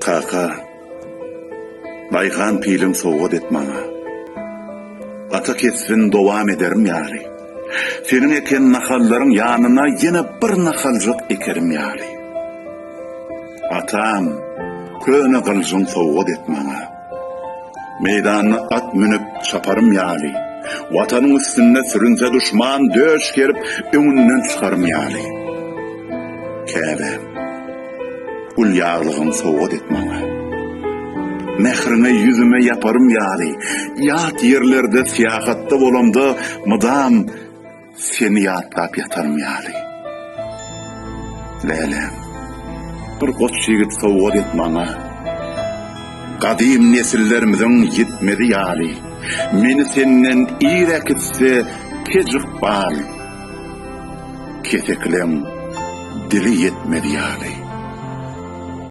Kaka, baygan pilim soğuk etmana. Ata kessin devam ederim yari. Senin eken nahalların yanına yine bir nahalcık ekerim yari. Atam, köne kılcın soğuk etmana. Meydanına at münüp çaparım yari. Vatanın üstünde sürünse düşman döş kerip önünden çıkarım yari. Kebe, ul yağlığın soğuk etmana. Mehrine yüzüme yaparım yari. Yat yerlerde siyahatta olamda mıdam seni yatlap yatarım yari. Lelem, bir koç yigit soğuk etmana. Kadim nesillerimizin yitmedi yari. Meni senden iğrek etse kecik bal. Keteklem dili yetmedi yari.